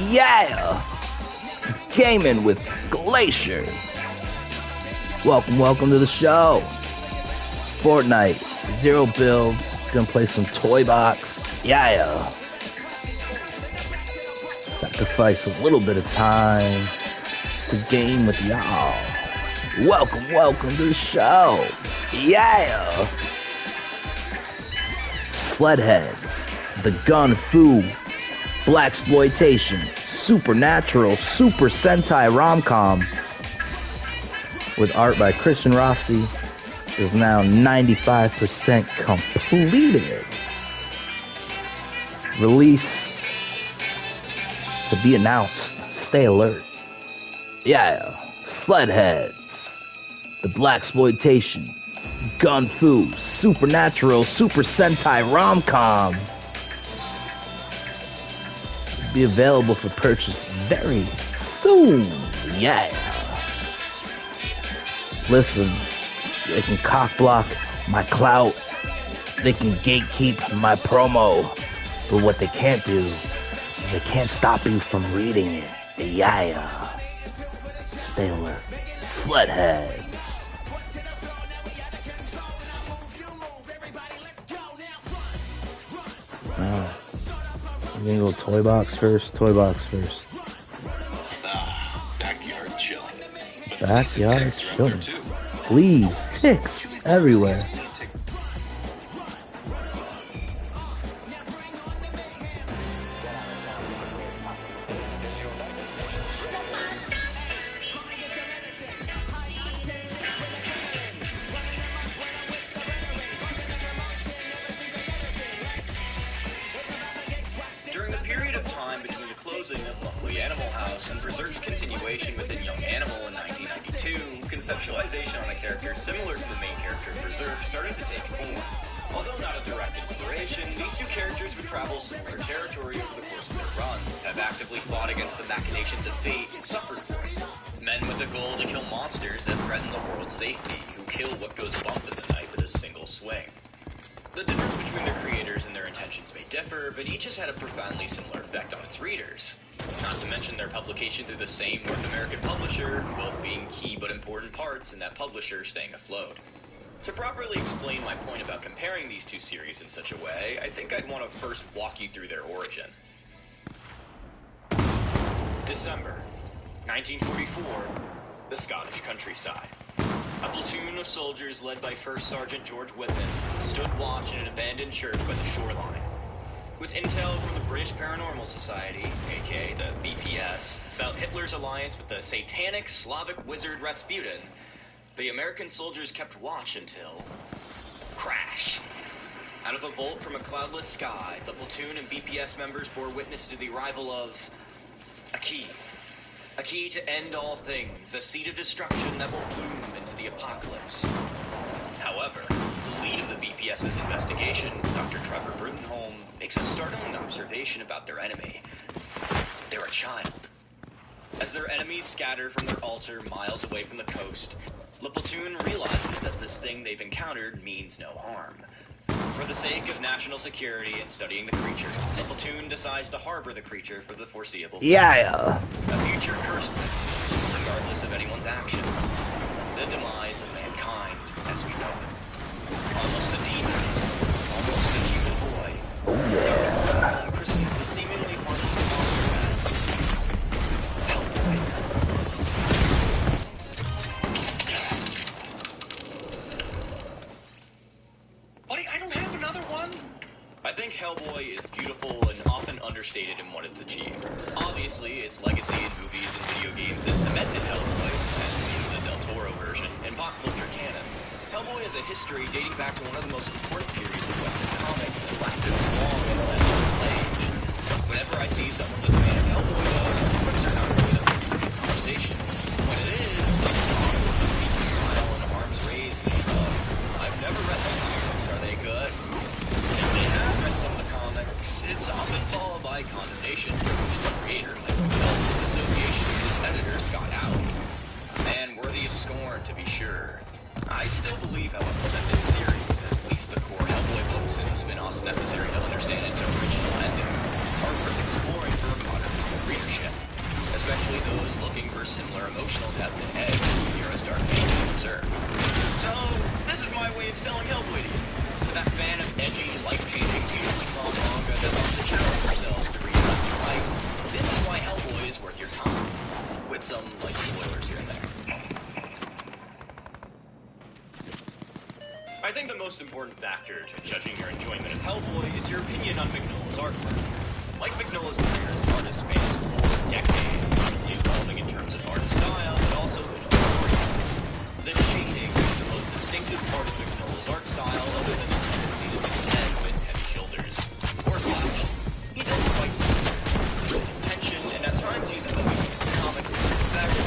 Yeah! Gaming with GLACIER. Welcome to the show. Fortnite, zero build, gonna play some TOYBOX. Yeah! Sacrifice a little bit of time to game with y'all. Welcome to the show. Yeah! SLED HEADZ, the gun fu, blaxploitation, supernatural, super Sentai rom-com with art by Kristian Rossi is now 95% completed. Release to be announced. Stay alert. Yeah, SLED HEADZ, the blaxploitation, gun fu, supernatural, super Sentai rom-com. Be available for purchase very soon. Yeah. Listen, they can cockblock my clout. They can gatekeep my promo. But what they can't do is they can't stop you from reading it. Yeah. Stay alert. SLED HEADZ. We're gonna go TOYBOX first. Backyard chilling. Backyard chilling. Please, ticks everywhere. During the period of time between the closing of Lovely Animal House and Berserk's continuation within Young Animal in 1992, conceptualization on a character similar to the main character of Berserk started to take form. Although not a direct inspiration, these two characters would travel similar territory over the course of their runs, have actively fought against the machinations of fate, and suffered for it. Men with a goal to kill monsters that threaten the world's safety, who kill what goes bump in the night with a single swing. The difference between their creators and their intentions may differ, but each has had a profoundly similar effect on its readers. Not to mention their publication through the same North American publisher, both being key but important parts in that publisher staying afloat. To properly explain my point about comparing these two series in such a way, I think I'd want to first walk you through their origin. December 1944, the Scottish countryside. A platoon of soldiers led by First Sergeant George Whitman stood watch in an abandoned church by the shoreline. With intel from the British Paranormal Society, aka the BPS, about Hitler's alliance with the satanic Slavic wizard Rasputin, the American soldiers kept watch until... crash. Out of a bolt from a cloudless sky, the platoon and BPS members bore witness to the arrival of... a key. A key to end all things, a seed of destruction that will bloom into the apocalypse. However, the lead of the BPS's investigation, Dr. Trevor Brutenholm, makes a startling observation about their enemy. They're a child. As their enemies scatter from their altar miles away from the coast, the platoon realizes that this thing they've encountered means no harm. For the sake of national security and studying the creature, the platoon decides to harbor the creature for the foreseeable future. Yeah. A future cursed with, regardless of anyone's actions, the demise of mankind as we know it. Almost a demon, almost a human boy. Dr. Brutenholm christens the seemingly harmless monster as Hellboy. I think Hellboy is beautiful and often understated in what it's achieved. Obviously, its legacy in movies and video games has cemented Hellboy, as it is the Del Toro version, in pop culture canon. Hellboy has a history dating back to one of the most important periods of Western comics and lasted as long as that age. Whenever I see someone's a fan of Hellboy, though, folks are not really the focus of the conversation. What it is a deep smile and arms raised and shrug. I've never read the comics, are they good? If they have read some of the comics, it's often followed by condemnation from its creator, like his association with his editor, Scott Howard. A man worthy of scorn, to be sure. I still believe, however, that this series, at least the core Hellboy important factor to judging your enjoyment of Hellboy is your opinion on Mignola's artwork. Like Mignola's career as an artist spans 4 decades, not only evolving in terms of art style, but also visual storytelling. The shading is the most distinctive part of Mignola's art style, other than his tendency to be head with heavy shoulders. Or flash. He doesn't quite censor his intention, and at times uses the comics to effect,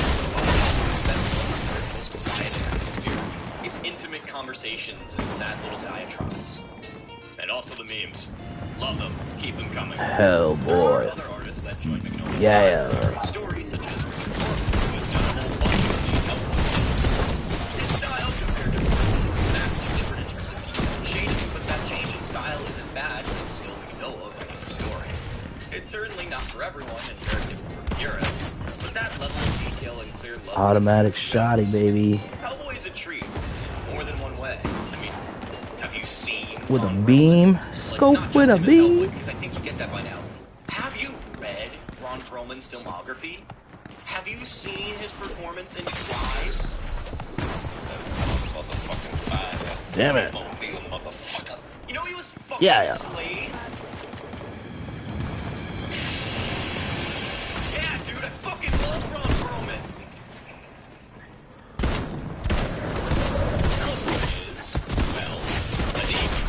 most quiet atmosphere. It's intimate conversations and sad little diatribes. And also the memes. Love them. Keep them coming. Hellboy. Other artists that join Mignola's Yeah. stories such as Richard Corbin, who has done a whole bunch of these Hellboy films. His style compared to Corbin is vastly different in terms of detail and shading, but that change in style isn't bad. It's still Mignola writing the story. It's certainly not for everyone and very different from purists, but that level of detail and clear love. Automatic shotty, baby. Hellboy is a treat in more than one way. I mean, have you seen With a beam? Scope with a beam? Because I think you get that by now. Have you read Ron Perlman's filmography? Have you seen his performance in Drive? Damn it. You know he was fucking SLED? Yeah, dude, I fucking love Ron Perlman. Hellboy is, well, a demon.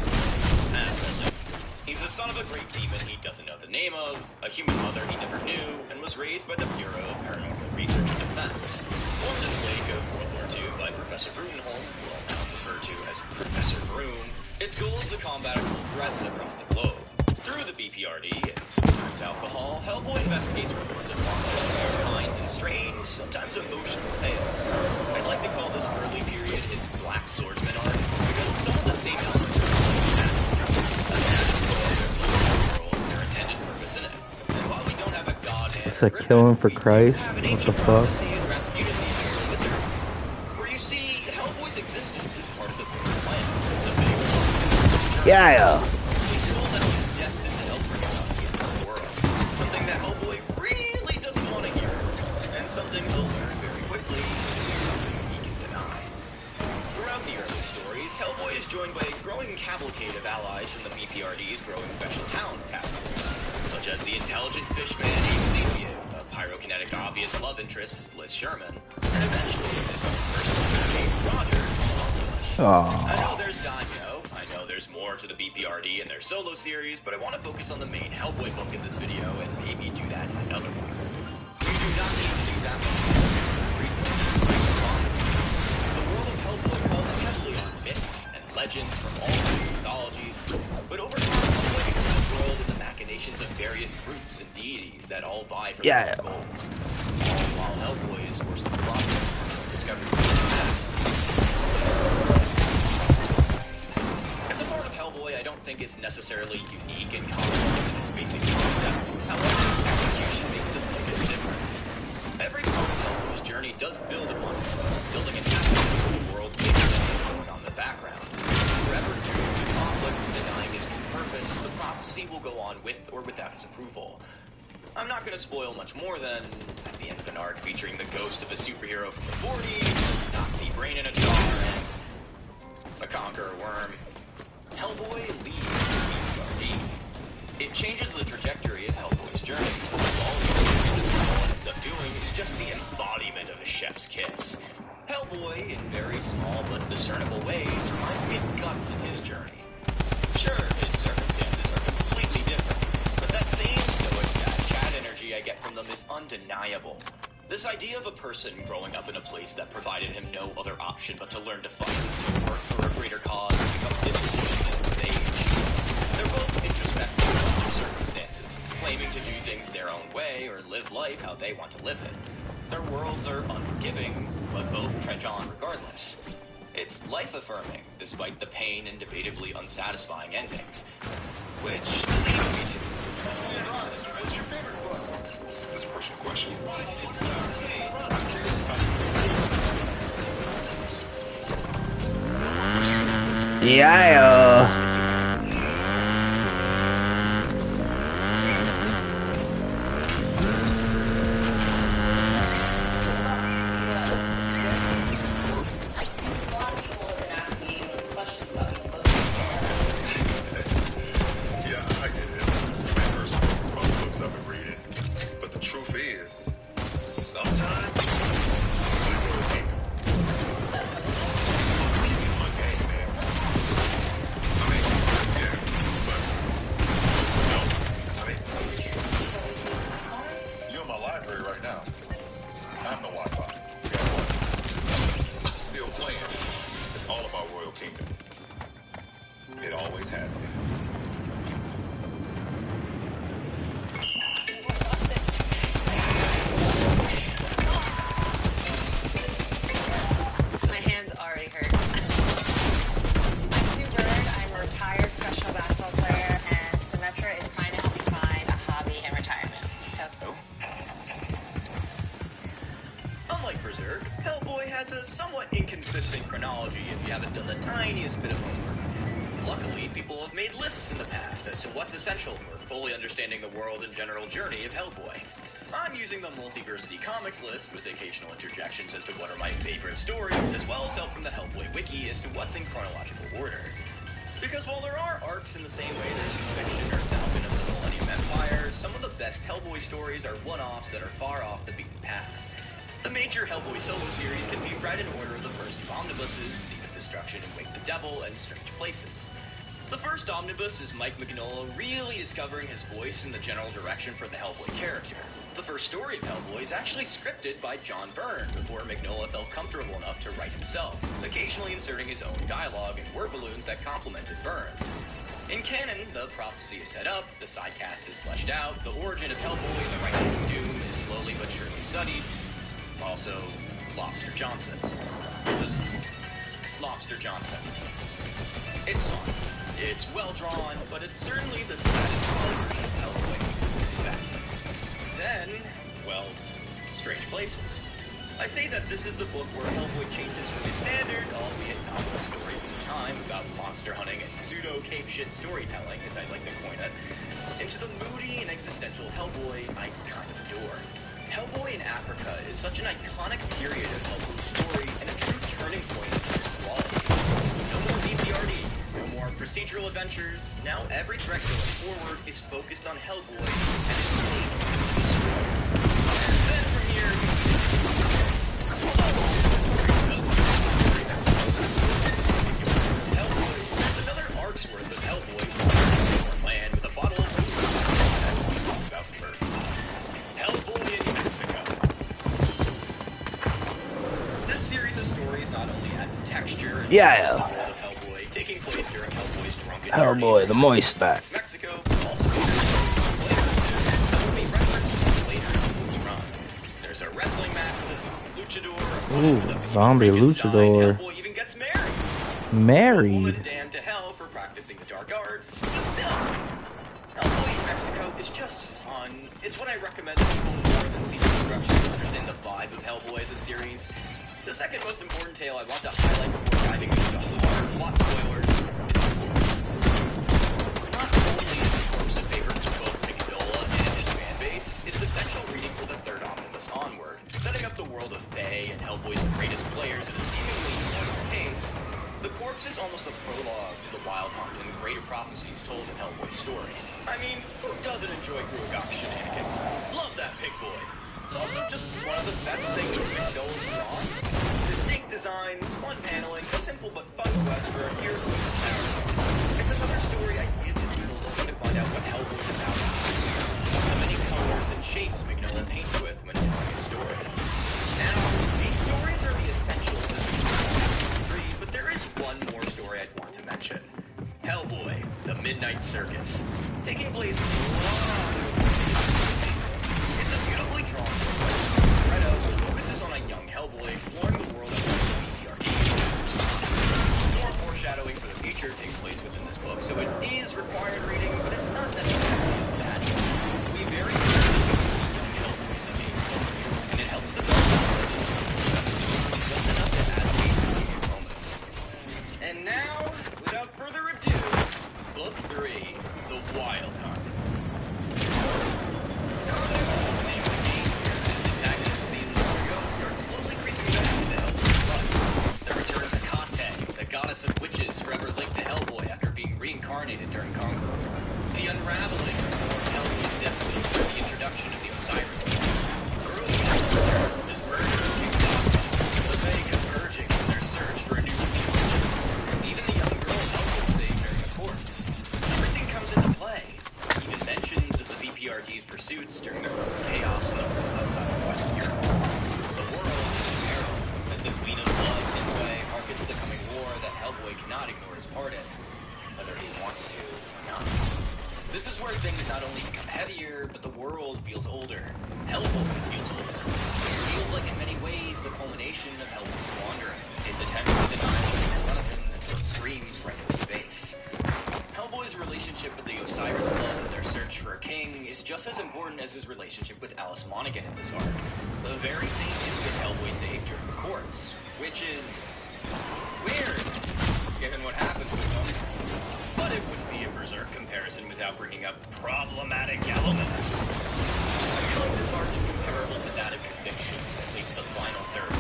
At least. He's the son of a great demon he doesn't know the name of, a human mother he never knew, and was raised by the Bureau of Paranormal Research and Defense. Formed in the wake of World War II by Professor Brudenholm, who I'll now refer to as Professor Broom, its goal is to combat occult threats across the globe. Through the BPRD and sometimes alcohol, Hellboy investigates reports of monsters of all kinds and strange, sometimes emotional tales. I'd like to call this early period his Black Swordsman arc, because some of the same elements are played at a status quo world, their intended purpose in it. And while we don't have a god hand, It's a killing for Christ. What the fuck? Where you see Hellboy's existence is part of the bigger plan. The big Yeah. He's told that he's destined to help bring about the end of the world. Something that Hellboy really doesn't want to hear. And something he'll learn very quickly is something he can deny. Throughout the early stories, Hellboy is joined by a growing cavalcade of allies from the BPRD's growing Special Talents Task Force, such as the intelligent fishman Abe Sapien, a pyrokinetic obvious love interest, Liz Sherman, and eventually his own personal enemy, Roger. I know there's Daimyo, I know there's more to the BPRD and their solo series, but I want to focus on the main Hellboy book in this video and maybe do that in another one. You do not need to do that much to read this. The world of Hellboy calls heavily on myths and legends from all kinds of mythologies, but over time Hellboy becomes embroiled in the machinations of various groups and deities that all vie for their own goals. All while Hellboy is forced to process discovering the past. As a part of Hellboy, I don't think it's necessarily unique in comics given its basic concept. However, execution makes the biggest difference. Every part of Hellboy's journey does build upon itself, building an atmosphere of the world bigger than the world on the background. Forever doomed to conflict and denying his true purpose, the prophecy will go on with or without his approval. I'm not going to spoil much more than at the end of an arc featuring the ghost of a superhero from the 40s, Nazi brain in a jar, and a conqueror worm. Hellboy leaves the BPRD. It changes the trajectory of Hellboy's journey. All he ends up doing is just the embodiment of a chef's kiss. Hellboy, in very small but discernible ways, reminds me of Guts in his journey. Sure, his circumstances are completely different, but that same stoic, sad cat energy I get from them is undeniable. This idea of a person growing up in a place that provided him no other option but to learn to fight, to work for a greater cause, and become disillusioned with age. They're both introspective of their circumstances, claiming to do things their own way or live life how they want to live it. Their worlds are unforgiving, but both trudge on regardless. It's life-affirming, despite the pain and debatably unsatisfying endings. Which leads me to... What's your favorite book? This is a personal question. Yeah. made lists in the past as to what's essential for fully understanding the world and general journey of Hellboy. I'm using the Multiversity Comics list with occasional interjections as to what are my favorite stories, as well as help from the Hellboy wiki as to what's in chronological order. Because while there are arcs in the same way there's Conviction or Falcon of the Millennium Empire, some of the best Hellboy stories are one-offs that are far off the beaten path. The major Hellboy solo series can be read in order of the first two omnibuses, Seed of Destruction and Wake the Devil, and Strange Places. The first omnibus is Mike Mignola really discovering his voice and the general direction for the Hellboy character. The first story of Hellboy is actually scripted by John Byrne before Mignola felt comfortable enough to write himself, occasionally inserting his own dialogue and word balloons that complemented Byrne's. In canon, the prophecy is set up, the sidecast is fleshed out, the origin of Hellboy and the right hand of Doom is slowly but surely studied. Also, Lobster Johnson. Just Lobster Johnson. It's fun. It's well drawn, but it's certainly the status quo version of Hellboy you would expect. Then, well, Strange Places. I say that this is the book where Hellboy changes from his standard, albeit novel story of the time about monster hunting and pseudo-cape-shit storytelling, as I like to coin it, into the moody and existential Hellboy I kind of adore. Hellboy in Africa is such an iconic period of Hellboy's story and a true turning point in its quality. No more BPRD, no more procedural adventures. Now every threat going forward is focused on Hellboy and his fate as a destroyer. And then from here, Hellboy, there's another arc's worth of Hellboy on land with a bottle of that we talk about first. Hellboy in Mexico. This series of stories not only adds texture and the world of Hellboy, taking place during Hellboy's drunken Hellboy, the moist back. Mexico, also Hellboy references later in Hellboy's run. There's a wrestling match with a zombie luchador. Ooh, zombie luchador. Hellboy even gets married. Married. A woman damned to hell for practicing the dark arts, but still. Hellboy in Mexico is just fun. It's what I recommend to people more than Seed of Destruction to understand the vibe of Hellboy as a series. The second most important tale I want to highlight before diving into hard plot spoilers is The Corpse. Not only is The Corpse a favorite for both Mignola and his fanbase, it's essential reading for the third omnibus onward, setting up the world of Faye and Hellboy's greatest players in a seemingly immortal case. The Corpse is almost a prologue to the Wild Hunt and greater prophecies told in Hellboy's story. I mean, who doesn't enjoy Gruagach shenanigans? Love that pig boy. It's also just one of the best things Mignola's drawn. Distinct designs, fun paneling, a simple but fun quest for a hero with power. It's another story I give to people looking to find out what Hellboy's about. The many colors and shapes Mignola paints with when telling his story. Now, these stories are the essentials of Mignola 3, but there is one more story I'd want to mention. Hellboy, the Midnight Circus. Taking place it's a beautifully drawn story. Right up, which focuses on a young Hellboy exploring the world of BPRD. More foreshadowing for the future takes place within this book, so it is required reading, but it's not necessarily bad. We very rarely see young Hellboy in the main book, and it helps to build knowledge just enough to add weight to future moments. And now, without further ado, Book 3, The Wild Hunt. Goddess of witches forever linked to Hellboy after being reincarnated during Conqueror. The unraveling of Hellboy's destiny through the introduction of the Osiris Cult. Early on, this murder of King Dogma, the Fae converging in their search for a new queen of witches. Even the young girl Hellboy saved during the courts. Everything comes into play. Even mentions of the BPRD's pursuits during their chaos in the world outside of Western Europe. The world is in peril as the Queen of Blood and Way markets the coming war that Hellboy cannot ignore his part in, whether he wants to or not. This is where things not only become heavier, but the world feels older. Hellboy feels older. It feels like in many ways the culmination of Hellboy's wandering, his attempt to deny what's in front of him until it screams right in his face. Hellboy's relationship with the Osiris Club and their search for a king is just as important as his relationship with Alice Monaghan in this arc. The very same infant Hellboy saved during the courts, which is weird, given what happens with them. But it wouldn't be a without bringing up problematic elements. I feel like this arc is comparable to that of Conviction, at least the final third,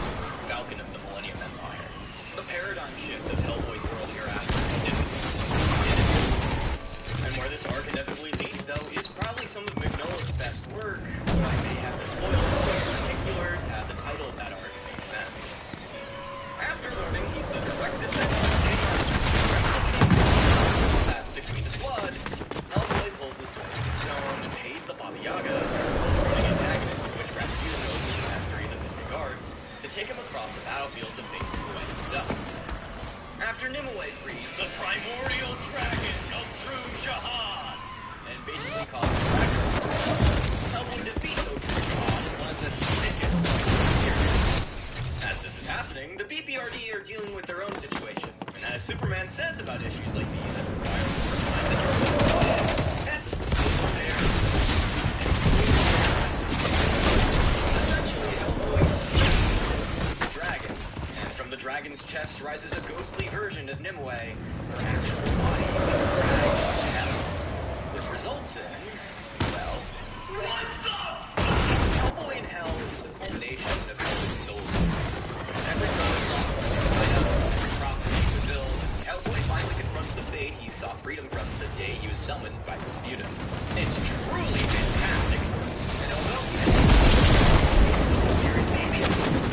Falcon of the Millennium Empire. The paradigm shift of Hellboy's world hereafter is difficult. And where this arc inevitably leads, though, is probably some of Mignola's best work, but I may have to spoil something in particular to have the title of that arc make sense. After learning he's the correct descendant of between the blood, Hellboy pulls the sword of the stone and pays the Baba Yaga, the antagonist which rescued Moses' mastery of the mystic arts, to take him across the battlefield to face Nimue himself. After Nimue frees the primordial dragon of True Shahad, and basically causes Ragnarok, Hellboy defeats True Shahad in one of the sickest series. As this is happening, the BPRD are dealing with their own situation, and as Superman says about issues like these that require that's there. Essentially, Hellboy sees the dragon, and from the dragon's chest rises a ghostly version of Nimue, her actual body being dragged to hell, which results in, well, what the? Hellboy in Hell is the culmination of Hellboy's soul series. Every prophecy fulfilled, Hellboy finally confronts the fate he sought freedom from the day he was summoned by Rasputin. It's truly fantastic, and although he had soul series maybe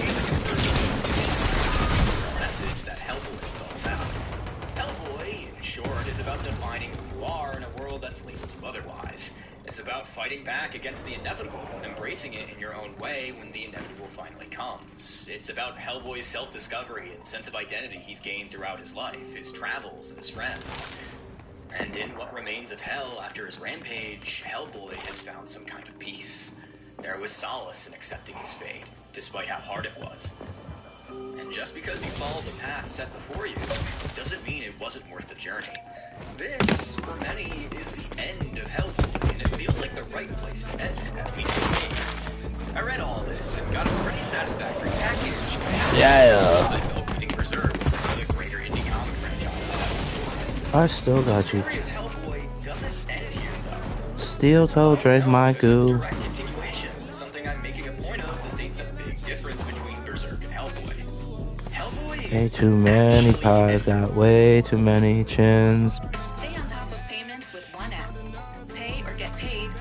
he's a message that Hellboy is all about. Hellboy, in short, is about defining who you are in a world that's labeled you otherwise. It's about fighting back against the inevitable, embracing it in your own way when the inevitable finally comes. It's about Hellboy's self-discovery and sense of identity he's gained throughout his life, his travels, and his friends. And in what remains of Hell after his rampage, Hellboy has found some kind of peace. There was solace in accepting his fate, despite how hard it was. And just because you follow the path set before you, doesn't mean it wasn't worth the journey. This, for many, is the end of Hellboy, and it feels like the right place to end it, at least for me. I read all this and got a pretty satisfactory package. Yeah. I felt reading Berserk, one of the greater indie comic franchises. I still got you. The story of Hellboy doesn't end here, though. Steel toe drink my goo. Direct continuation, something I'm making a point of to state the big difference between Berserk and Hellboy. Hellboy Way too many pies, got way too many chins. Stay on top of payments with one app. Pay or get paid.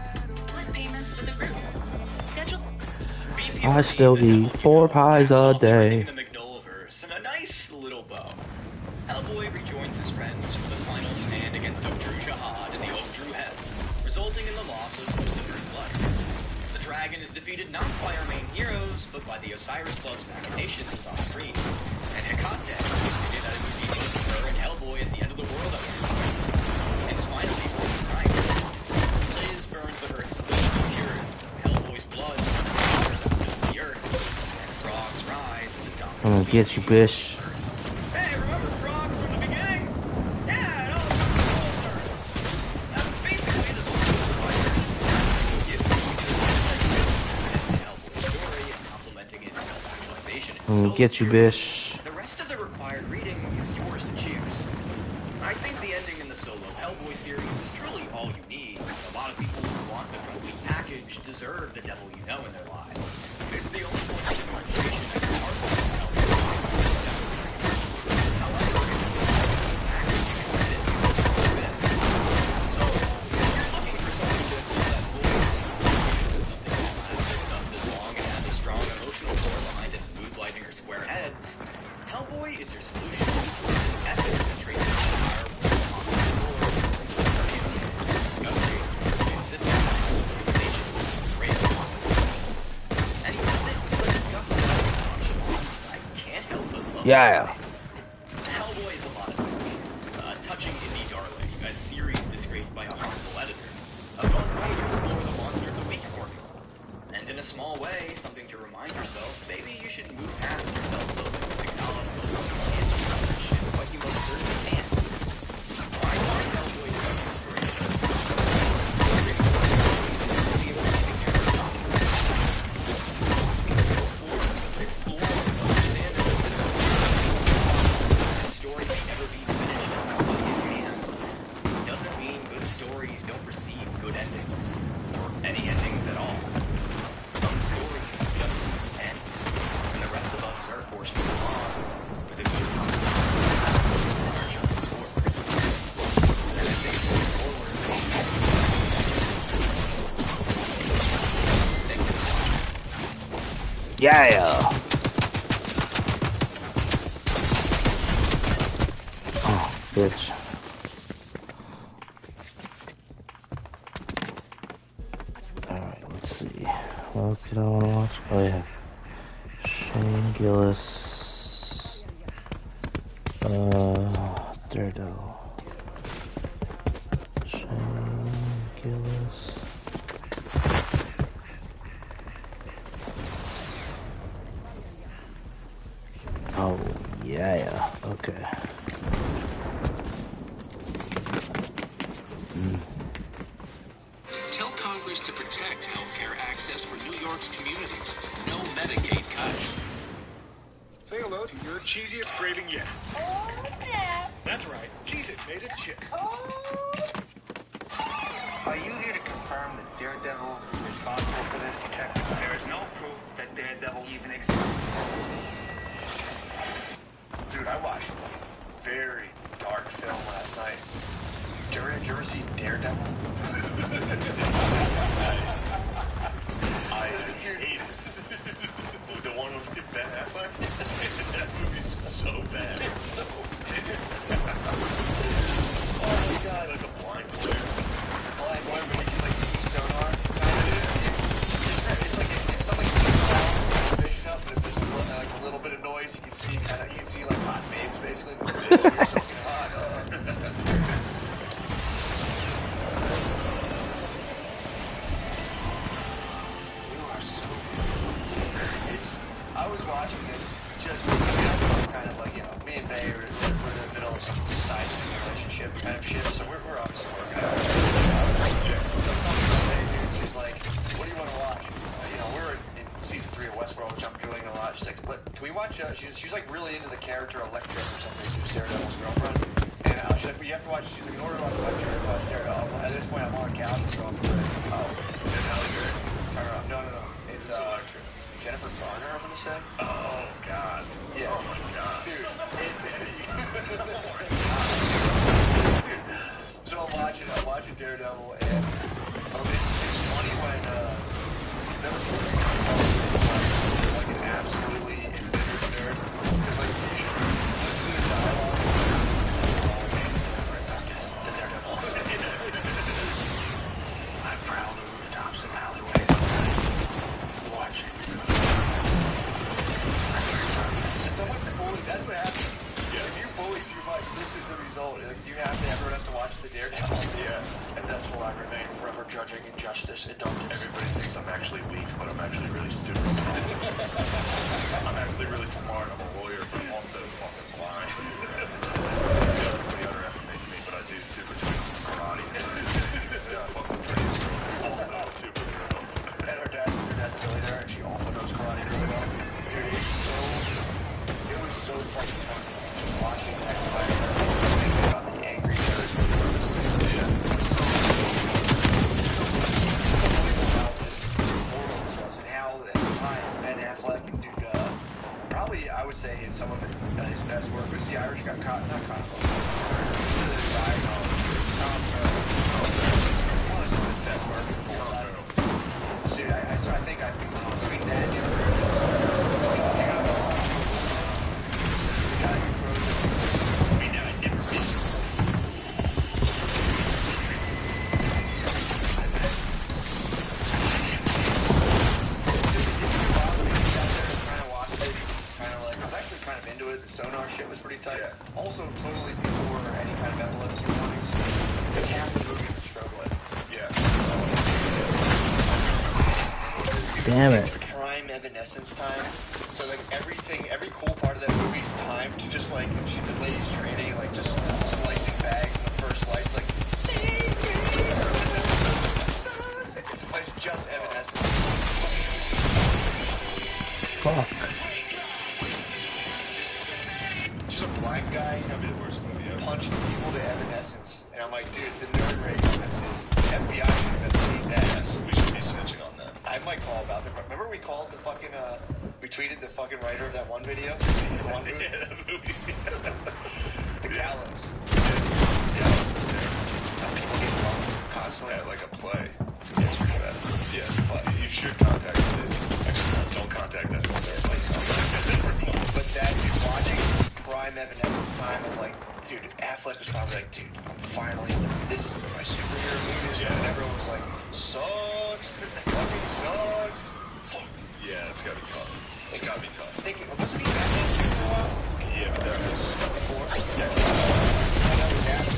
Split payments with a group. Schedule. I still eat 4 pies a day. The Mignolaverse and a nice little bow. Hellboy rejoins his friends for the final stand against True Shahad in the Drew Head, resulting in the loss of most of his life. The dragon is defeated not by our main heroes, but by the Osiris Club's machinations off screen. And Hecate stated that it would be both her and Hellboy at the end of the world at one point. It's finally right. Liz burns the earth pure. Hellboy's blood runs the earth, and frogs rise as a dominant I'm gonna get you, bitch. Hey, remember frogs from the beginning? Yeah, it all comes closer. That was basically the Hellboy's story and complementing his self-actualization. I'm gonna get you, bitch. The rest of the required reading is yours to choose. I think the ending in the solo Hellboy series is truly all you need. A lot of people who want the complete package deserve the devil you know in their lives. It's the only point of differentiation that can hardly tell. However, it's still a package you can fit into as a bit. So, if you're looking for something to fill that void, something that lasts just as long and has a strong emotional core behind its mood lighting or square heads, Hellboy is your solution. It's epic and traces the entire world on the floor, it's the journey of his discovery, the insistence on realization, great and he does it with such a gusto of nonchalance, I can't help but love it. Yeah. Hellboy is a lot of things. A touching indie darling, a series disgraced by a harmful editor, a fun way to explore the monster of the week formula, and in a small way, something to remind yourself maybe you should move past your self-loathing and acknowledge what you can't accomplish and what you most certainly can. I find Hellboy to be an inspiration. Explore and understand it. This story may never be finished unless it is hand. Doesn't mean good stories don't Yeah. Oh, bitch. Alright, let's see. What else did I want to watch? Oh, yeah. Shane Gillis. Daredevil. Shane Gillis. Oh, yeah. Okay. Tell Congress to protect healthcare access for New York's communities. No Medicaid cuts. Say hello to your cheesiest craving yet. Oh, snap. That's right. Cheez-It made it chick. Oh. Are you here to confirm that Daredevil is responsible for this, Detective? There is no proof that Daredevil even exists. Dude, I watched a very dark film last night. Did you ever see Daredevil? I hate it. The one with Ben Affleck? That movie's so bad. It's so bad. Oh my god, like a blind player. Blind player, but you can like see sonar. It's like if something's too loud, big enough, but if there's like a little bit of noise, you can see like hot babes basically. But you're soaking hot. I was watching this just kind of like, me and Bay we're in the middle of some seismic relationship kind of shit, so we're obviously working out. She's like, what do you want to watch? We're in season 3 of Westworld, which I'm doing a lot. She's like, can we watch, she's like really into the character Electra for some reason, who's Daredevil's girlfriend. And she's like, well, you have to watch, she's like, in order to watch Electra, you have to watch Daredevil. At this point, I'm on the couch, so I'm like, oh, is it Halle Berry? Turn her up. No. It's Electra. Jennifer Garner, I'm gonna say. Oh God. Yeah. Oh my God. Dude, it's dude. So I'm watching Daredevil, and it's funny when there was like an absolutely embittered nerd. There's like listen to the dialogue. The Daredevil. I prowl the rooftops and alleyways, watching. That's what happens. Yeah. If you bully too much, this is the result. Like, you have to, everyone has to watch the Daredevil. Yeah. And that's why I remain forever judging injustice and darkness. Everybody thinks I'm actually weak, but I'm actually really stupid. I'm actually really smart. I'm a lawyer, but I'm also fucking blind. Everybody underestimates me, but I do super karate. Yeah, I fucking train superhero. And her dad's really there, and she also knows karate really well. Dude, it was so fucking fun just watching that entire thinking about the angry nerds for this thing. Yeah. It's so unbelievable how just mortal this was, and how at the time Ben Affleck and dude, probably I would say some of his best work was the Irish guy, not Congo. The guy, one of his best work before that. Dude, I think between that and into it. The sonar shit was pretty tight. Yeah. Also, totally before any kind of epilepsy warnings. Half the movies that struggle it. Yeah. Damn it. Prime evanescence time. So like every cool part of that movie is timed to just like the lady's training, like just slicing bags in the first slice, like it's just evanescence. Fuck. Just a black guy. It's gonna be the worst movie ever. Punching people to evanescence, and I'm like, dude, the nerd rate that's his. FBI should investigate that. Yes, we should be snitching on that. I might call about that. Remember we called the fucking we tweeted the fucking writer of that one video. The one movie. Yeah, that movie. The gallows. Yeah. People get wrong constantly. Yeah, like a play. Yes, for that. Yeah, but you should contact it. Actually, don't contact that. time of like, dude, Affleck was probably like, dude, finally, this is my superhero movies, and everyone was like, sucks, fucking sucks. Yeah, it's gotta be tough. It's gotta be tough. Wasn't he Batman for a while? Yeah, but that was before. Yeah.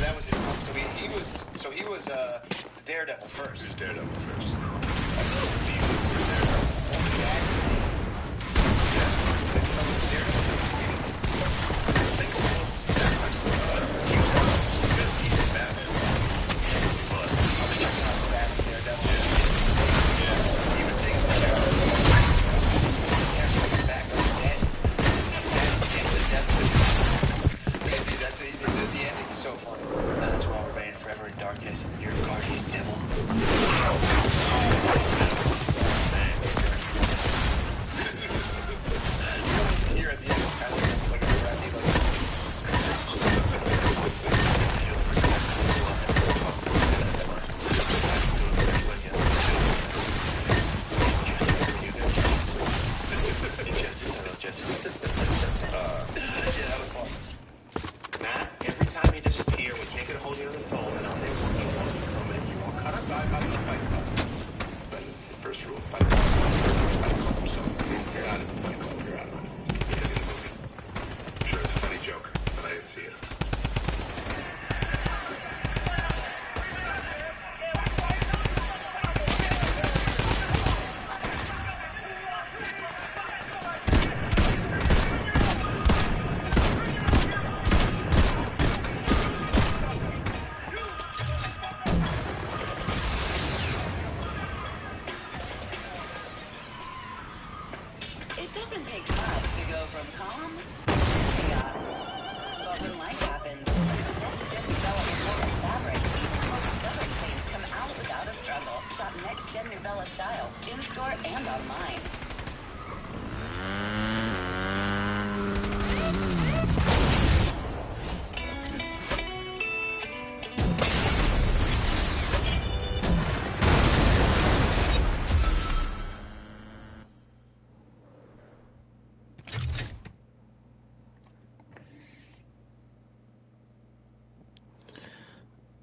That was it. So he was Daredevil first. He was Daredevil first.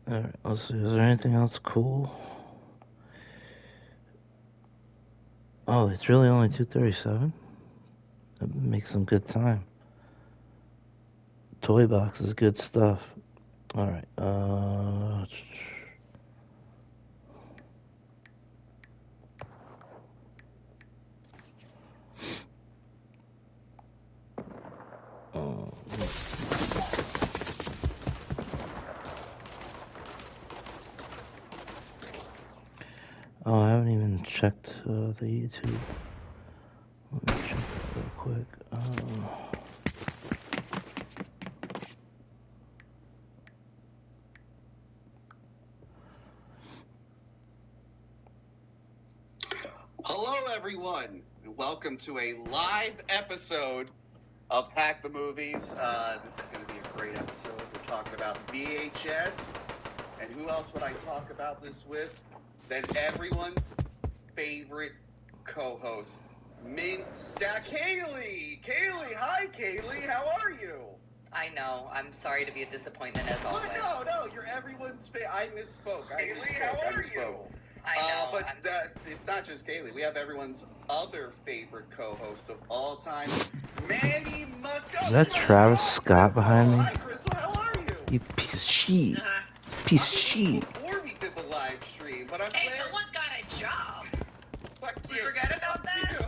Alright, let's see. Is there anything else cool? Oh, it's really only 2:37? That makes some good time. TOYBOX is good stuff. Alright, oh, I haven't even checked the YouTube. Let me check that real quick. Hello, everyone, and welcome to a live episode of Hack the Movies. This is going to be a great episode. We're talking about VHS, and who else would I talk about this with than everyone's favorite co-host, Kaylee. Kaylee, hi, Kaylee. How are you? I know. I'm sorry to be a disappointment as always. No, you're everyone's favorite. I misspoke. Kaylee, how are you? I know. But it's not just Kaylee. We have everyone's other favorite co-host of all time, Manny Musco. Is that Travis Scott behind me? Hi, Crystal. How are you? You piece of shit. Piece of shit. Before we did the live stream, but I'm Hey, glad. someone's got a job. Fuck You you. forget about that? You.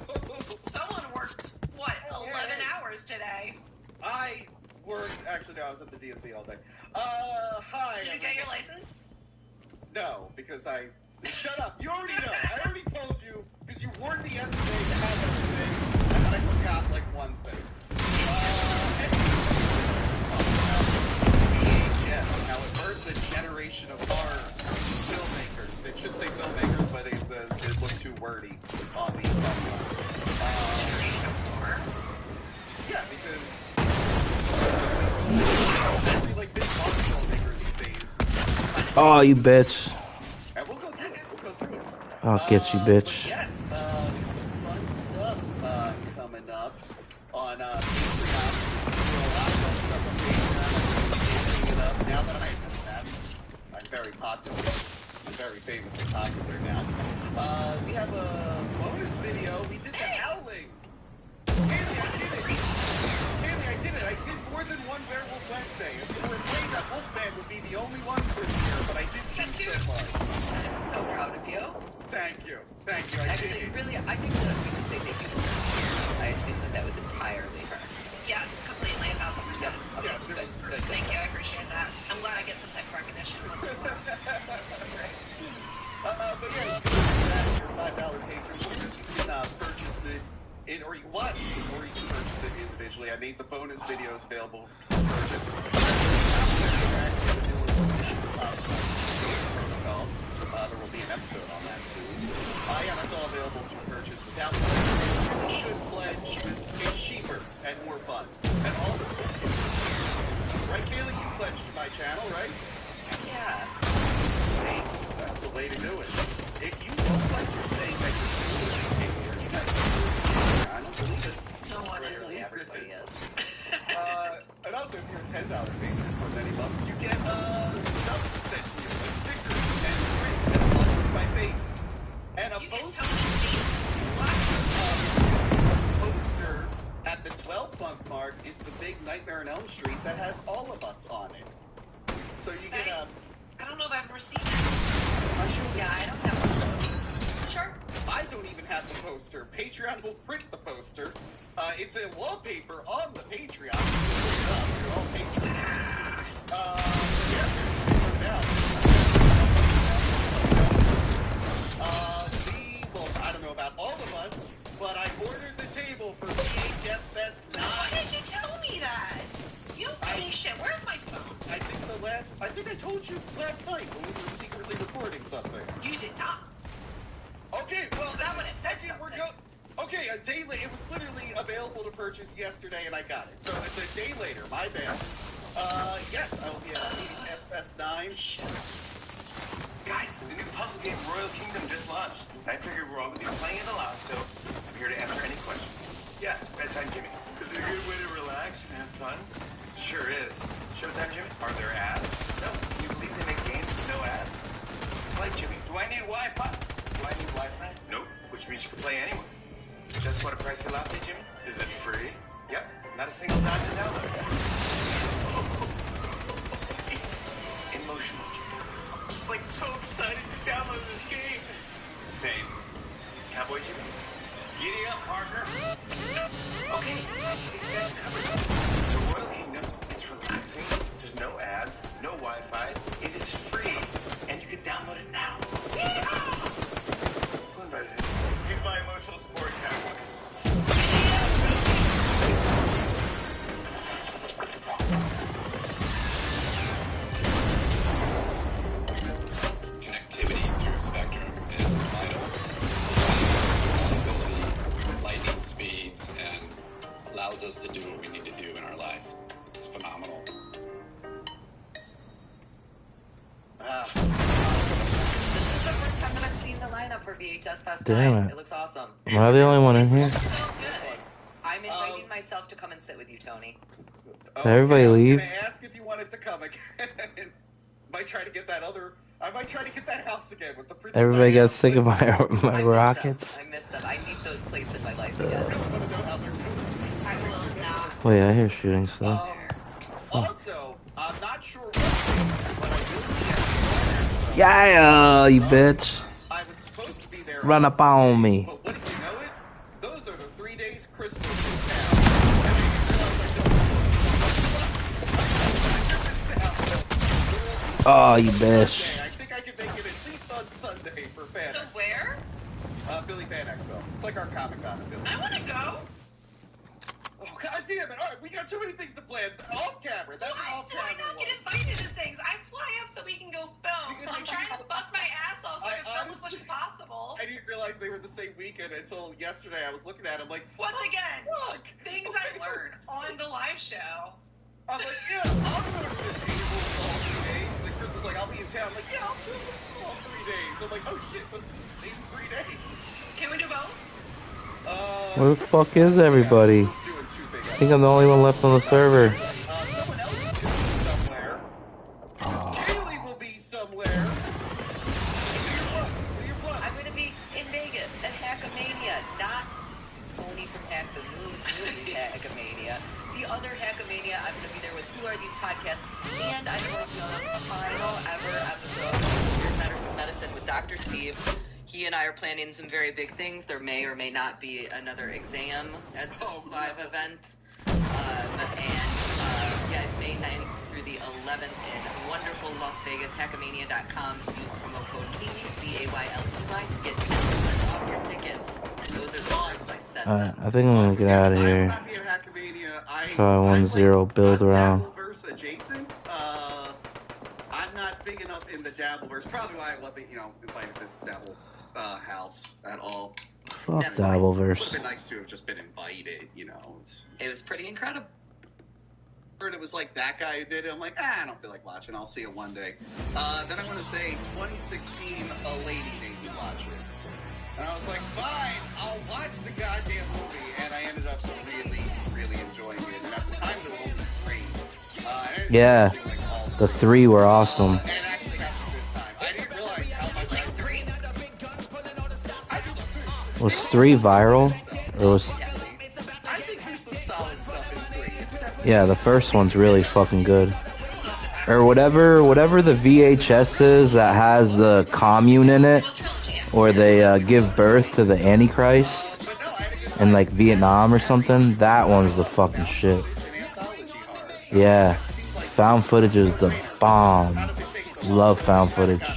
Someone worked, 11 hours today? I worked. Actually, no, I was at the DMV all day. Hi. Did you get your license? No, because I. Shut up. You already know. I already told you because you warned me yesterday to have everything, and then I forgot like one thing. VHS. Now it birthed a generation of horror filmmakers. They should say filmmakers, but it looked too wordy on the Generation of horror? Yeah, because every like big horror filmmaker these days. Oh, you bitch. And we'll go through it. I'll get you, bitch. Yes, some fun stuff coming up on Patreon. So a lot of stuff on Patreon. famous and popular now. We have a bonus video. We did the howling. Haley, I did it. I did more than one Werewolf Wednesday. If you were afraid that Wolfman would be the only one for here, but I did two so far. I'm so proud of you. Thank you. I Actually, did. really, I think that we should say thank you to her. I assume that was entirely her. Yes, completely, 1,000%. Okay, Yes, it was good. Thank you, I appreciate that. I'm glad I get some type of recognition. That's right. But yeah, you can your $5 patron, you can purchase it or you watch it, or you can purchase it individually. I made the bonus videos available to purchase. Protocol. There will be an episode on that soon. Yeah, that's all available to purchase without pledge. You should pledge. It's cheaper and more fun. And all the right, Kaylee, you pledged to my channel, right? Yeah. See, that's the way to do it. If you don't like you're saying that you're doing it, you guys I don't believe it. No one is. Clearly, everybody is. And also, if you're a $10 patron for many months, you get stuff sent to you, like stickers and print and a bunch of my face. And a poster at the 12-month mark is the big Nightmare on Elm Street that has all of us on it. So you get I don't know if I've ever seen it. Yeah, I don't have one. Sure. I don't even have the poster. Patreon will print the poster. It's a wallpaper on the Patreon. You're all patrons. Well, I don't know about all of us, but I ordered the table for VHS Fest 9. Why did you tell me that? You don't tell me shit. Where's my phone? I think I told you last night when we were secretly recording something. You did not. Okay, well, that when it said we're going. Okay, a day later. It was literally available to purchase yesterday, and I got it. So it's a day later. My bad. Yes, I will be at VHS Fest 9. Guys, the new puzzle game Royal Kingdom just launched. I figured we're all going to be playing it aloud, so I'm here to answer any questions. Yes, bedtime Jimmy. Is it a good way to relax and have fun? Sure is. Showtime Jimmy? Are there ads? No. Can you believe they make games with no ads? Play Jimmy. Do I need Wi-Fi? Do I need Wi-Fi? Nope. Which means you can play anywhere. Just what a pricey latte, Jimmy? Is it free? Yep. Not a single dime to download. Emotional, Jimmy. I'm just like so excited to download this game. Same. Cowboy Jimmy? Giddy up, partner. Okay. So Royal Kingdom, it's relaxing. There's no ads, no Wi-Fi. It is free, and you can download it now. He's my emotional support cowboy. Connectivity through Spectrum is vital. Reliability, lightning speeds, and allows us to do what we need to do in our life. It's phenomenal. This is the first time that I've seen the lineup for VHS Fest 9. Damn it. It looks awesome. Am I the only one in here? So good. I'm inviting myself to come and sit with you, Tony. Did everybody leave? I was going to ask if you wanted to come again. I might try to get that house again with the Princess Everybody Diana got sick of my rockets. I missed them. I need those plates in my life again. I will not. Oh yeah, I hear shooting stuff. Also, I'm not sure what it is, but I will be at Yeah, you bitch. I was supposed to be there. Run up on me. But wouldn't you know it? Those are the 3 days Christmas in town. Oh, you bitch. I think I can make it at least on Sunday for Fan. So where? Billy Fan Expo. It's like our Comic Con in Billy. I want to go. Oh, God damn it. All right, we got too many things to plan. Off camera. That's an off camera. Why not get invited to things? I fly up so we can go film. So I'm trying to bust my ass off so I can film as much as possible. I didn't realize they were the same weekend until yesterday. I was looking at them like, Once again, fuck. things I learned on the live show. I'm like, yeah, I'll go to the table all 3 days. And then Chris was like, I'll be in town. I'm like, yeah, I'll do it all 3 days. I'm like, oh shit, let's do the same 3 days. Can we do both? Where the fuck is everybody? I think I'm the only one left on the server. Someone else is somewhere. Kaylee will be somewhere. Hackamania, not Tony from Hack the Movie Hackamania. The other Hackamania, I'm going to be there with Who Are These Podcasts, and I'm going to do a final ever episode of Weird Medicine with Dr. Steve. He and I are planning some very big things. There may or may not be another exam at this live event. Yeah, it's May 9th through the 11th in wonderful Las Vegas. Hackamania.com. Use promo code KAYLEY to get 10% off your tickets. And those are the prices I set. I think I'm gonna get out of here. Try 1-0 build around. Dabbleverse adjacent. I'm not big enough in the Dabbleverse. Probably why I wasn't, invited to the Dabble house at all. Fuck Dabbleverse. Would have been nice to have just been invited, It was pretty incredible. It was like that guy who did it. I'm like, I don't feel like watching. I'll see it one day. Then I want to say 2016, a lady made me watch it. And I was like, fine, I'll watch the goddamn movie. And I ended up really, really enjoying it. And at the time, there were only 3. Yeah, the 3 were awesome. And actually had a good time. I didn't realize how much like 3. Was 3 viral? Or was... I think there's some solid stuff in 3. Yeah, the first one's really fucking good. Or whatever the VHS is that has the commune in it, or they give birth to the Antichrist in like Vietnam or something. That one's the fucking shit. Yeah, found footage is the bomb. Love found footage.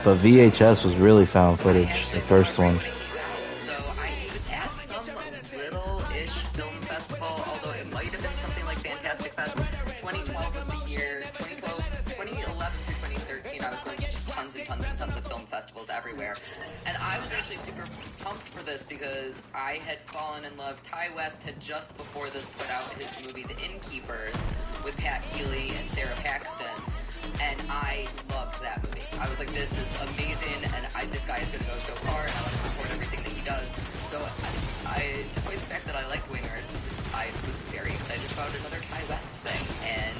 But VHS was really found footage, the first one. So I was at some little-ish film festival, although it might have been something like Fantastic Fest. 2012 was the year, 2011 through 2013, I was going to just tons and tons of film festivals everywhere. And I was actually super pumped for this because I had fallen in love. Ty West had just before this put out his movie The Innkeepers with Pat Healy and Sarah Paxton. And I loved that movie. I was like, this is amazing, and this guy is going to go so far, and I want to support everything that he does. So despite the fact that I like Wingard, I was very excited about another Ty West thing. And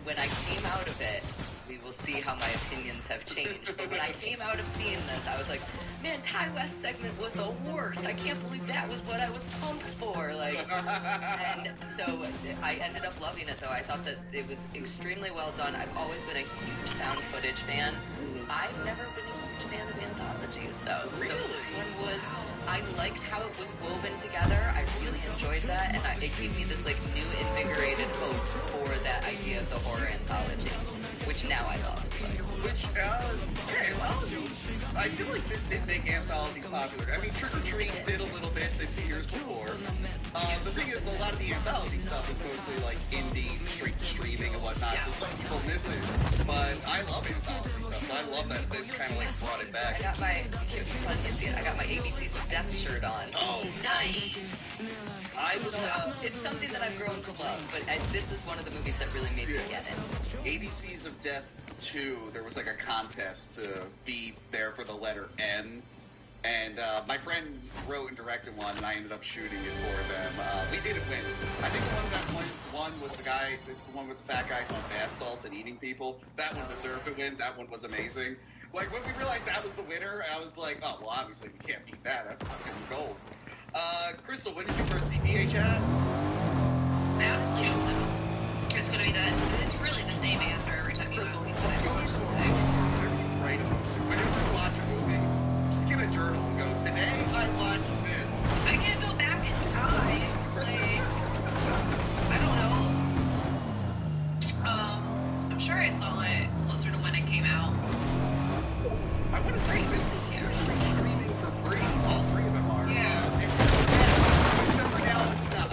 when I came out of it, we will see how my opinions have changed. But when I came out of seeing this, I was like, man, Ty West segment was the worst. I can't believe that was what I was pumped for. And so I ended up loving it, though. I thought that it was extremely well done. I've always been a huge found footage fan. I've never been a huge fan of anthologies, though. So this one was, I liked how it was woven together. I really enjoyed that, and it gave me this new invigorated hope for that idea of the horror anthology, which now I love. I feel like this didn't make anthology popular. I mean, Trick or Treat did a little bit the 2 years before. The thing is, a lot of the anthology stuff is mostly indie, straight to streaming and whatnot, so some people miss it. But I love anthology stuff, so I love that this kind of brought it back. I got my ABCs of Death shirt on. Oh, nice! It's something that I've grown to love, but this is one of the movies that really made me get it. ABCs of Death 2, there was a contest to be there for the letter N, and my friend wrote and directed one, and I ended up shooting it for them. We didn't win. I think the one that won was the one with the fat guys on bath salts and eating people. That one deserved to win. That one was amazing. When we realized that was the winner, I was like, oh, well, obviously we can't beat that. That's fucking gold. Crystal, when did you first see VHS? I honestly don't know. It's gonna be it's really the same answer every time you ask me that. Right. Whenever you watch a movie, just get a journal and go, today I watched this. I can't go back in time. I don't know. I'm sure I saw it closer to when it came out. I want to say this is usually streaming for free. All 3 of them are. Yeah. Except for now, it's not.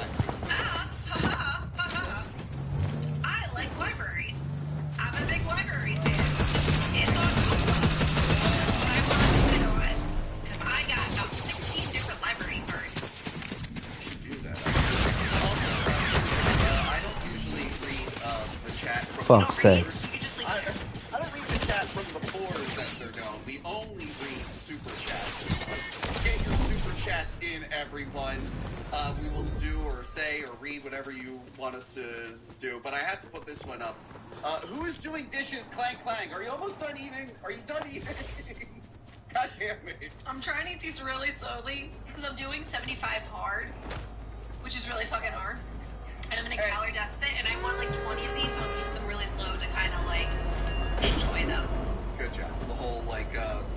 I like libraries. I'm a big library fan. It's on TOYBOX. I want to know it because I got about 16 different library cards. You should do that. I don't usually read the chat from Fuck's sakes. I don't read the chat from the boards as they're known. We only read super chats. Get your super chats in, everyone. We will do or say or read whatever you want us to do. But I have to put this one up. Who is doing dishes? Clang, clang. Are you almost done eating? Are you done eating? God damn it. I'm trying to eat these really slowly because I'm doing 75 hard, which is really fucking hard. And I'm in a calorie deficit, and I want like 20 of these, so I'm eating them really slow to kind of like enjoy them. Good job. The whole like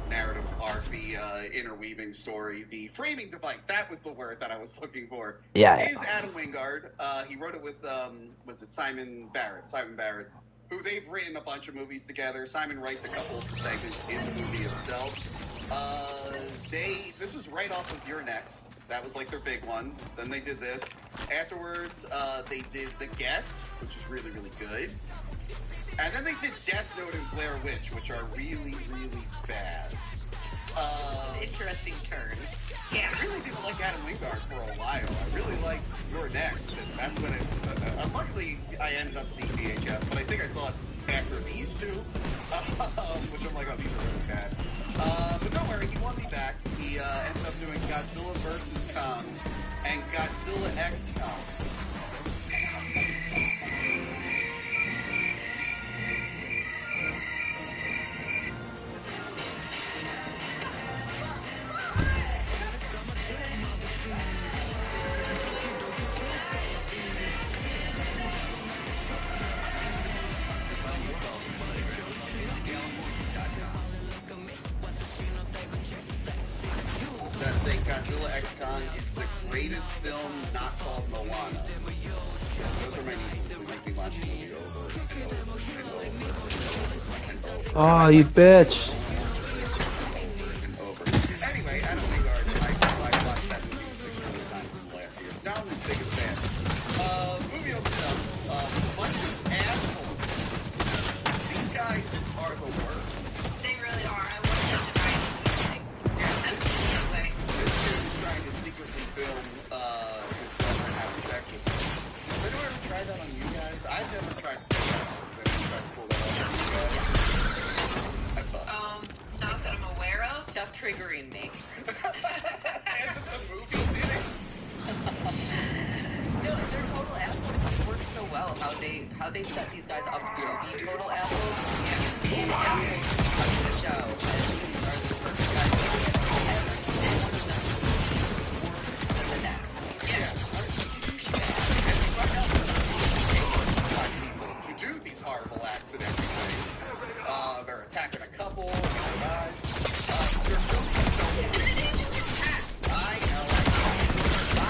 narrative arc, the interweaving story, the framing device. That was the word that I was looking for. Yeah. Is Adam Wingard. He wrote it with was it Simon Barrett? Simon Barrett, who they've written a bunch of movies together. Simon writes a couple of segments in the movie itself. This was right off of You're Next. That was like their big one. Then they did this. Afterwards, they did The Guest, which is really, really good. And then they did Death Note and Blair Witch, which are really, really bad. Interesting turn. Yeah, I really didn't like Adam Wingard for a while. I really liked You're Next, and that's when it... luckily, I ended up seeing VHS, but I think I saw it after these two, which I'm like, oh, these are really bad. But don't worry, he won me back. He ended up doing Godzilla vs. Kong and Godzilla X Kong. Godzilla X Kong is the greatest film not called Moana. Those are my nieces who make me watch the movie over and over and over and over. Oh, you bitch. And over. Anyway, Adam Wingard, I watched that movie 600 times in the last year. Now I'm his biggest fan. Movie opens up with a bunch of assholes. These guys are the worst. They really are. I want them to die. Trying to secretly film his girlfriend having sex with him. Has anyone ever tried that on you guys? I've never tried to pull that off on you guys. I thought. Not that I'm aware of. Stuff triggering me. And the movie did it. No, they're total assholes. It works so well how they set these guys up to be total assholes. And assholes in the show. And these are the perfect guys. Every single one of them is worse than the next. Yeah. To do these horrible acts and everything. They're attacking a couple. They're filming themselves. I know. I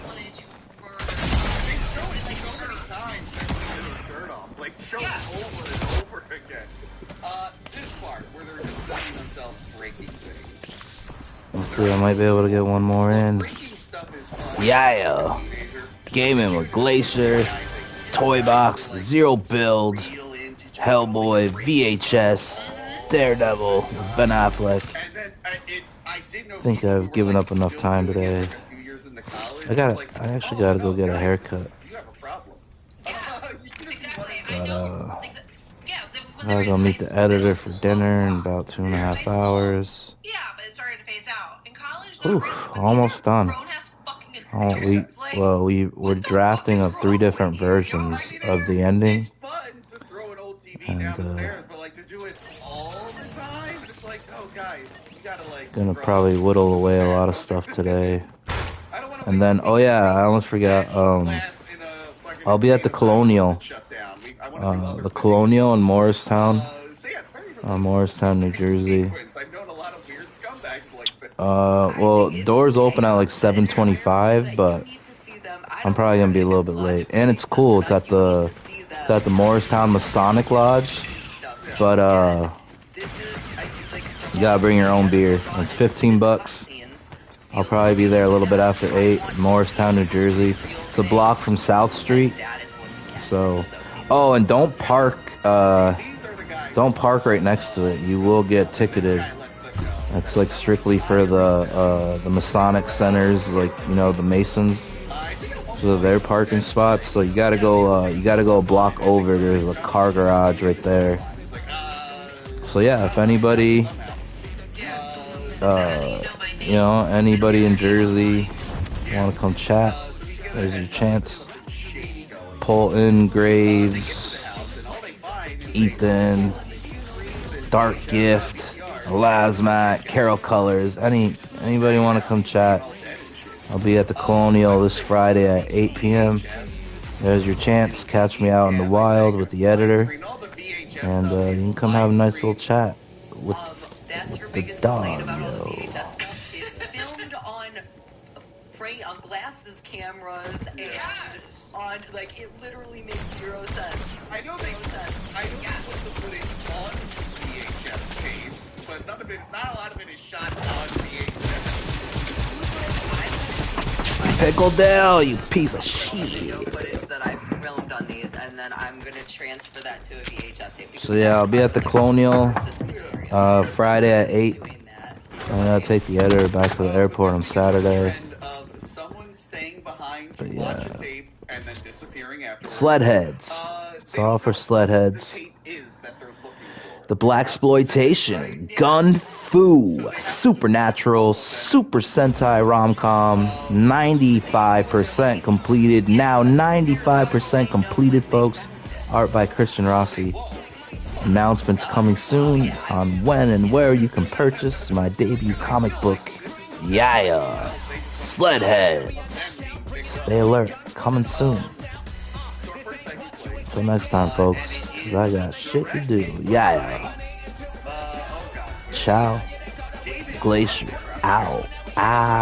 wanted to murder. They show it like so many times. Their shirt off. Like show it over and over again. This part where they're just filming themselves breaking things. Let's see, I might be able to get one more in. Yeah. Gaming with Glacier, TOYBOX, Zero Build, Hellboy, VHS, Daredevil, Ben Affleck. I think I've given up enough time today. I actually gotta go get a haircut. But I gotta go meet the editor for dinner in about 2.5 hours. Yeah, but it started to phase out. In college, Oof, almost done. We're drafting up 3 different versions of the ending. And gonna probably whittle away a lot of stuff today. And then, oh yeah, I almost forgot, I'll be at the Colonial. The Colonial in Morristown. Morristown, New Jersey. Well, doors open at like 7:25, but I'm probably gonna be a little bit late. And it's cool. It's at the Morristown Masonic Lodge, but you gotta bring your own beer. It's $15. I'll probably be there a little bit after 8. Morristown, New Jersey. It's a block from South Street. So, oh, and don't park right next to it. You will get ticketed. That's like strictly for the Masonic centers, like, you know, the Masons. So their parking spots. So you gotta go a block over. There's a car garage right there. So yeah, if anybody, you know, anybody in Jersey want to come chat, there's your chance. Polton, Graves, Ethan, Dark Gift, Lasmat, Carol Colors. Anybody want to come chat? I'll be at the Colonial this Friday at 8 p.m. There's your chance. Catch me out in the wild with the editor. And you can come have a nice little chat with the dog, yo. It's filmed on glasses cameras and on, like, it literally makes 0 sense. I know they put the footage on VHS tapes, but not a lot of it is shot on VHS. Pickle Dale, you piece of shit. Footage that I filmed on these, and then I'm gonna transfer that to a VHS tape. So yeah, I'll be at the Colonial Friday at 8. I'm gonna take the editor back to the airport on Saturday. But yeah, sled heads. It's all for sled heads. The Blaxploitation, Gun Fu, Supernatural, Super Sentai Rom-Com, 95% completed. Now 95% completed, folks. Art by Christian Rossi. Announcements coming soon on when and where you can purchase my debut comic book. Yeah, Sled Heads. Stay alert, coming soon. Until next time, folks, 'cause I got shit to do. Yeah. Ciao. Glacier. Ow. Ow.